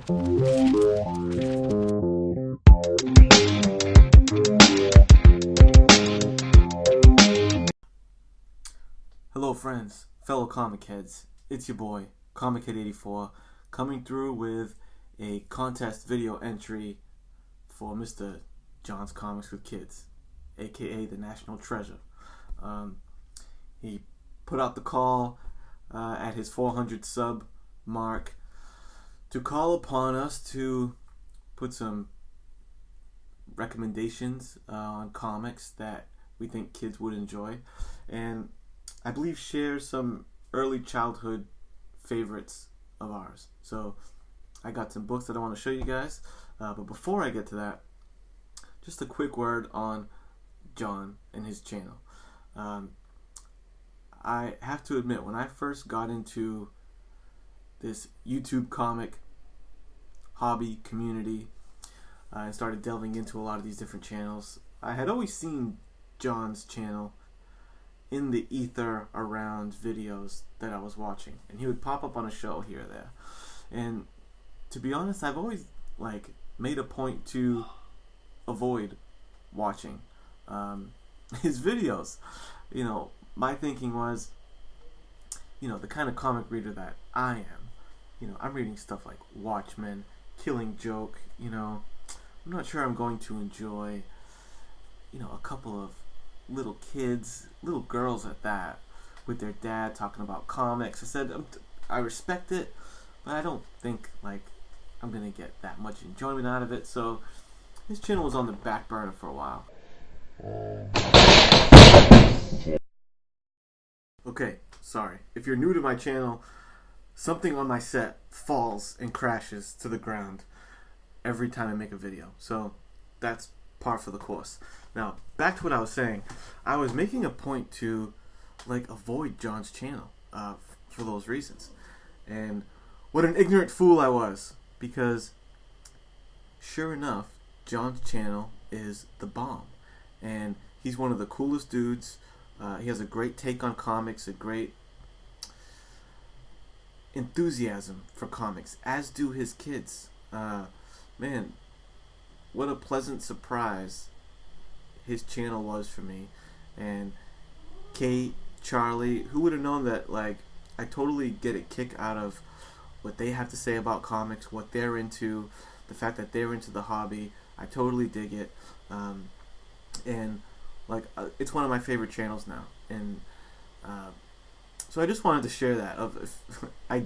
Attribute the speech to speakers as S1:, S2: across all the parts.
S1: Hello friends, fellow comic heads, it's your boy, Comic Head 84, coming through with a contest video entry for Mr. John's Comics with Kids, aka the National Treasure. He put out the call at his 400 sub mark to call upon us to put some recommendations on comics that we think kids would enjoy, and I believe share some early childhood favorites of ours. So I got some books that I want to show you guys, but before I get to that, just a quick word on John and his channel. I have to admit, when I first got into this YouTube comic hobby community and started delving into a lot of these different channels, I had always seen John's channel in the ether around videos that I was watching, and he would pop up on a show here or there. And to be honest, I've always made a point to avoid watching his videos. You know, my thinking was, the kind of comic reader that I am, I'm reading stuff like Watchmen, Killing Joke. I'm not sure I'm going to enjoy a couple of little kids, little girls at that, with their dad talking about comics. I said, I respect it, but I don't think I'm gonna get that much enjoyment out of it. So his channel was on the back burner for a while. Okay, sorry. If you're new to my channel, something on my set falls and crashes to the ground every time I make a video. So that's par for the course. Now, back to what I was saying. I was making a point to avoid John's channel for those reasons. And what an ignorant fool I was, because sure enough, John's channel is the bomb. And he's one of the coolest dudes. He has a great take on comics, a great enthusiasm for comics, as do his kids. Man, what a pleasant surprise his channel was for me. And Kate, Charlie, who would have known that I totally get a kick out of what they have to say about comics, what they're into, the fact that they're into the hobby. I totally dig it. And it's one of my favorite channels now. And so I just wanted to share that. If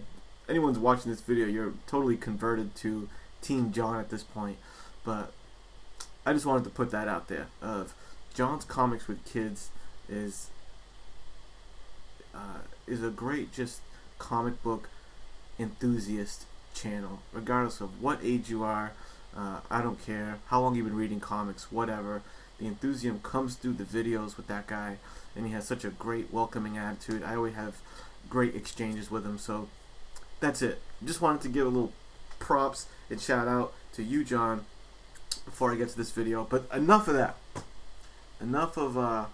S1: anyone's watching this video, you're totally converted to Team John at this point. But I just wanted to put that out there. John's Comics with Kids is a great just comic book enthusiast channel, regardless of what age you are. I don't care how long you've been reading comics, whatever. The enthusiasm comes through the videos with that guy, and he has such a great welcoming attitude. I always have great exchanges with him. So that's it. Just wanted to give a little props and shout out to you, John, before I get to this video. But enough of that. Enough of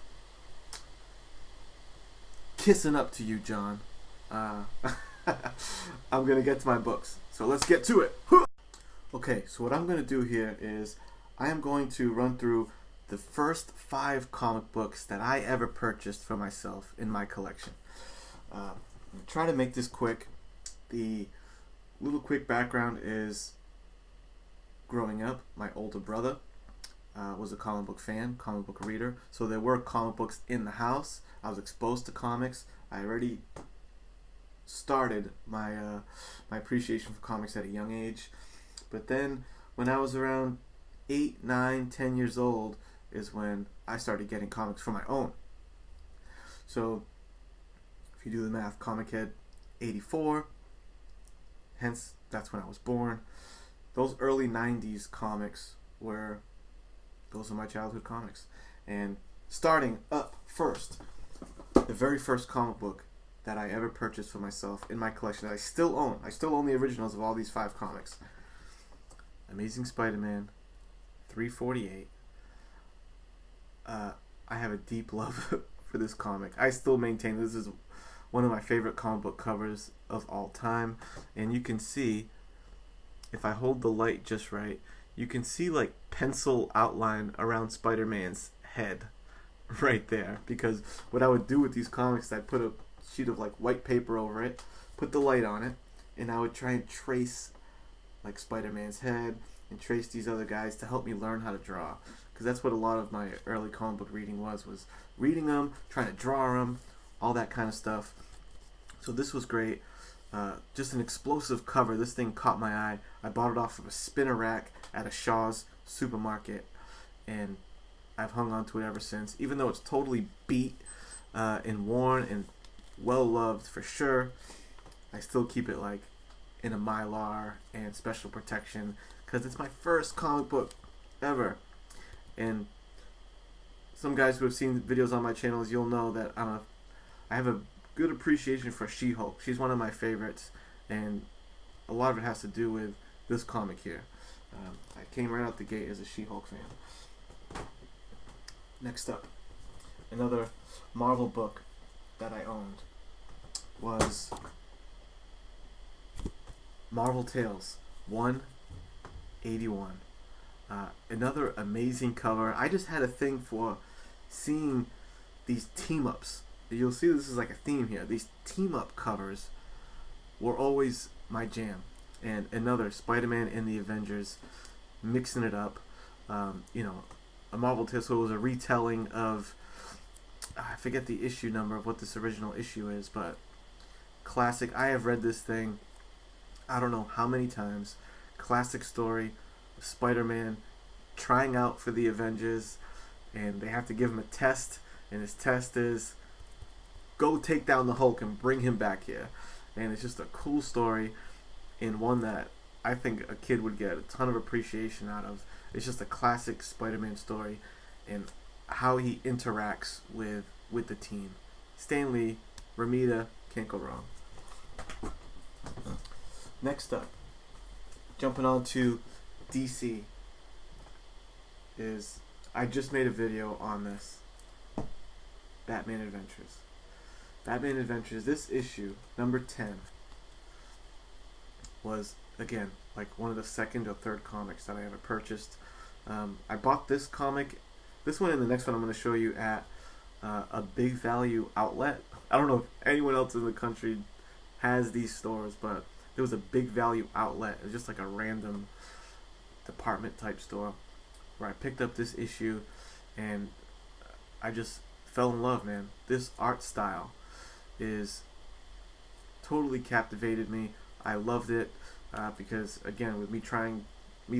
S1: kissing up to you, John. I'm gonna get to my books, so let's get to it. Okay, so what I'm gonna do here is I am going to run through the first 5 comic books that I ever purchased for myself in my collection. I'm gonna try to make this quick. The little quick background is, growing up, my older brother was a comic book fan, comic book reader, so there were comic books in the house. I was exposed to comics. I already started my my appreciation for comics at a young age. But then when I was around 8, 9, 10 years old is when I started getting comics for my own. So if you do the math, Comic Head 84, hence that's when I was born. Those early 90s comics those are my childhood comics. And starting up first, the very first comic book that I ever purchased for myself in my collection that I still own. I still own the originals of all these 5 comics. Amazing Spider-Man 348. I have a deep love for this comic. I still maintain this is one of my favorite comic book covers of all time. And you can see if I hold the light just right, you can see like pencil outline around Spider-Man's head right there. Because what I would do with these comics, I'd put a sheet of like white paper over it, put the light on it, and I would try and trace like Spider-Man's head and trace these other guys to help me learn how to draw. Because that's what a lot of my early comic book reading was reading them, trying to draw them, all that kind of stuff. So this was great. Just an explosive cover. This thing caught my eye. I bought it off of a spinner rack at a Shaw's supermarket, and I've hung on to it ever since. Even though it's totally beat and worn and well loved for sure, I still keep it like in a Mylar and special protection because it's my first comic book ever. And some guys who have seen videos on my channels, you'll know that I have a good appreciation for She-Hulk. She's one of my favorites, and a lot of it has to do with this comic here. I came right out the gate as a She-Hulk fan. Next up, another Marvel book that I owned was Marvel Tales 181. Another amazing cover. I just had a thing for seeing these team-ups. You'll see this is like a theme here. These team-up covers were always my jam. And another Spider-Man and the Avengers, mixing it up. A Marvel Tales, so it was a retelling of, I forget the issue number of what this original issue is, but classic. I have read this thing I don't know how many times. Classic story of Spider-Man trying out for the Avengers, and they have to give him a test, and his test is go take down the Hulk and bring him back here. And it's just a cool story, and one that I think a kid would get a ton of appreciation out of. It's just a classic Spider-Man story, and how he interacts with the team. Stan Lee, Romita, can't go wrong. Next up, jumping on to DC, is I just made a video on this. Batman Adventures. Batman Adventures, this issue, number 10, was, again, like one of the second or third comics that I ever purchased. I bought this comic, this one and the next one I'm going to show you at a Big Value outlet. I don't know if anyone else in the country has these stores, but there was a Big Value outlet. It was just like a random department type store where I picked up this issue, and I just fell in love, man. This art style is totally captivated me. I loved it because, again, with me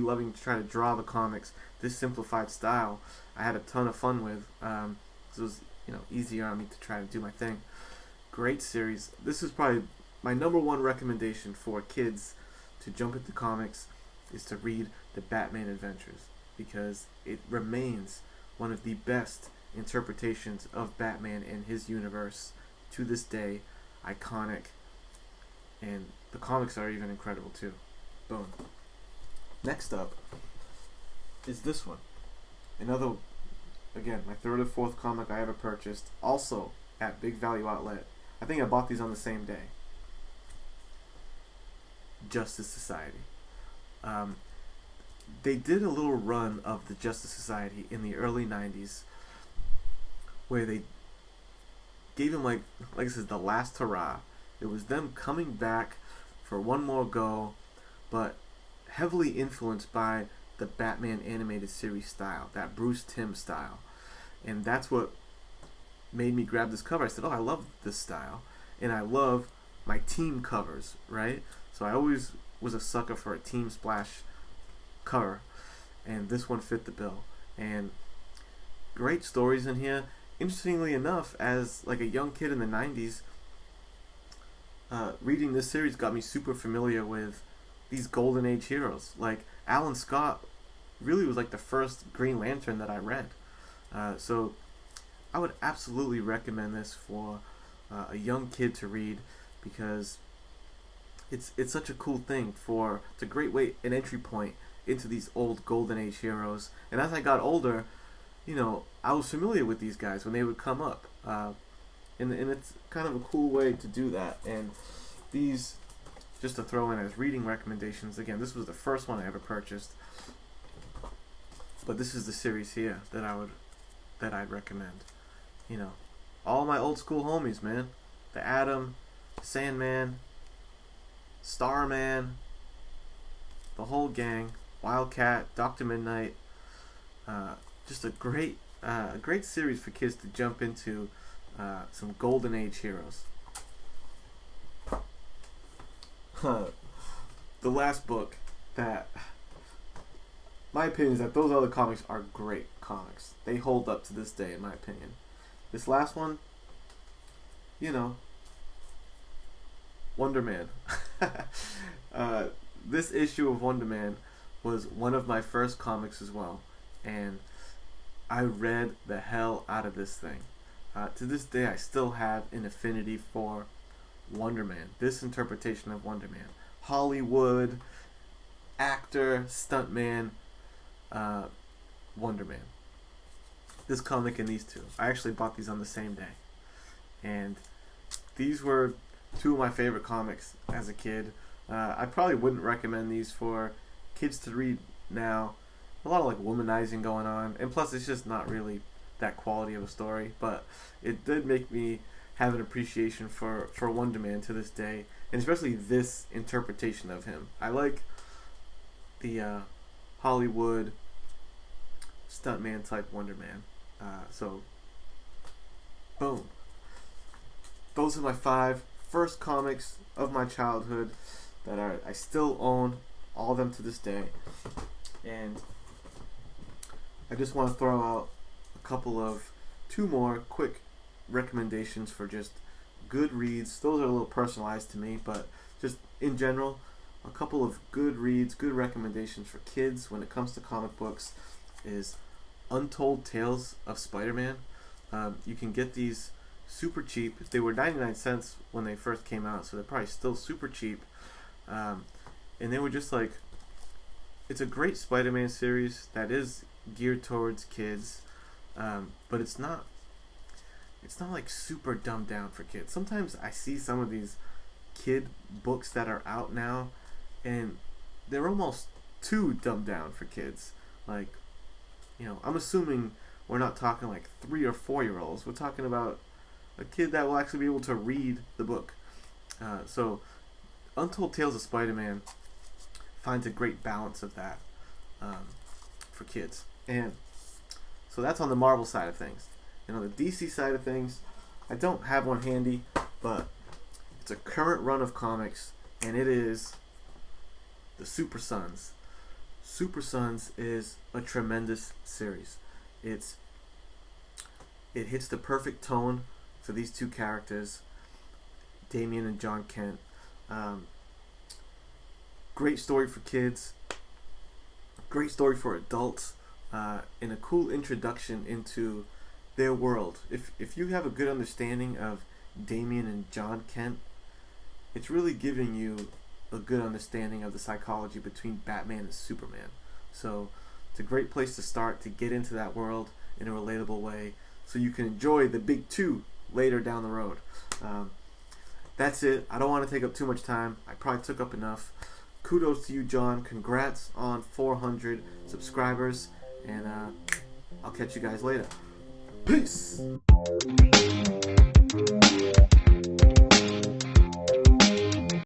S1: loving to try to draw the comics, this simplified style I had a ton of fun with. It was easier on me to try to do my thing. Great series. This is probably my number one recommendation for kids to jump into comics, is to read the Batman Adventures, because it remains one of the best interpretations of Batman and his universe to this day. Iconic, and the comics are even incredible too. Boom. Next up is this one. Another, again, my third or fourth comic I ever purchased, also at Big Value Outlet. I think I bought these on the same day. Justice Society. They did a little run of the Justice Society in the early 90s where they gave him like this is the last hurrah. It was them coming back for one more go, but heavily influenced by the Batman animated series style, that Bruce Timm style. And that's what made me grab this cover. I said, oh, I love this style, and I love my team covers, right? So I always was a sucker for a Team Splash cover, and this one fit the bill. And great stories in here. Interestingly enough, as like a young kid in the 90s, reading this series got me super familiar with these Golden Age heroes. Like Alan Scott really was like the first Green Lantern that I read. So I would absolutely recommend this for a young kid to read, because it's such a cool thing. It's a great way, an entry point into these old Golden Age heroes. And as I got older, I was familiar with these guys when they would come up, and it's kind of a cool way to do that. And these just to throw in as reading recommendations. Again, this was the first one I ever purchased, but this is the series here that I'd recommend. You know, all my old school homies, man. The Atom, Sandman, Starman, the whole gang, Wildcat, Dr. Midnight. Just a great series for kids to jump into, some golden age heroes. The last book that, my opinion is that those other comics are great comics. They hold up to this day, in my opinion. This last one, you know, Wonder Man. This issue of Wonder Man was one of my first comics as well, and I read the hell out of this thing. To this day, I still have an affinity for Wonder Man. This interpretation of Wonder Man. Hollywood, actor, stuntman, Wonder Man. This comic and these two. I actually bought these on the same day. And these were two of my favorite comics as a kid. I probably wouldn't recommend these for kids to read now. A lot of like womanizing going on, and plus it's just not really that quality of a story, but it did make me have an appreciation for Wonder Man to this day, and especially this interpretation of him. I like the Hollywood stuntman type Wonder Man. So boom, those are my 5 first comics of my childhood that I still own, all of them to this day. And I just want to throw out a couple of 2 more quick recommendations for just good reads. Those are a little personalized to me, but just in general, a couple of good reads, good recommendations for kids when it comes to comic books is Untold Tales of Spider-Man. You can get these super cheap. They were 99 cents when they first came out, so they're probably still super cheap. And they were just like, it's a great Spider-Man series that is geared towards kids, but it's not like super dumbed down for kids. Sometimes I see some of these kid books that are out now, and they're almost too dumbed down for kids. Like, you know, I'm assuming we're not talking like 3 or 4 year olds. We're talking about a kid that will actually be able to read the book. So Untold Tales of Spider-Man finds a great balance of that for kids. And so that's on the Marvel side of things. And on the DC side of things, I don't have one handy, but it's a current run of comics, and it is the Super Sons. Super Sons is a tremendous series. It hits the perfect tone for these 2 characters, Damian and John Kent. Great story for kids, great story for adults, and a cool introduction into their world. If you have a good understanding of Damian and John Kent, it's really giving you a good understanding of the psychology between Batman and Superman. So it's a great place to start to get into that world in a relatable way, so you can enjoy the big 2 later down the road. That's it. I don't want to take up too much time. I probably took up enough. Kudos to you, John. Congrats on 400 subscribers, and I'll catch you guys later. Peace!